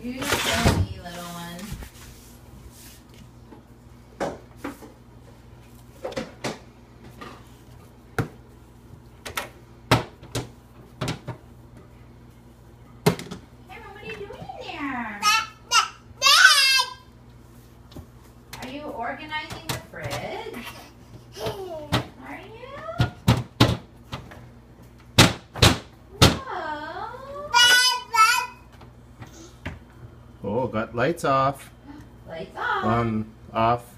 You show me, little one. Cameron, what are you doing in there? Are you organizing the fridge? Are you? Whoa. Oh, got lights off. Lights off. On, off,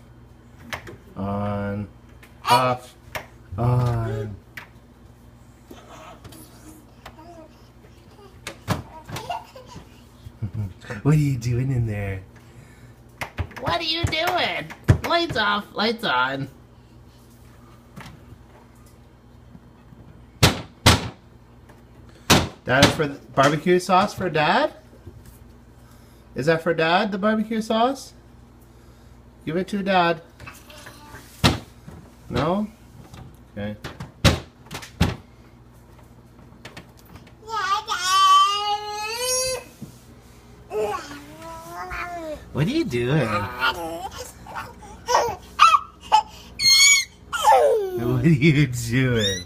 on, off, on. What are you doing in there? What are you doing? Lights off, lights on. That is for barbecue sauce for Dad? Is that for Dad, the barbecue sauce? Give it to Dad. No? Okay. What are you doing? What are you doing?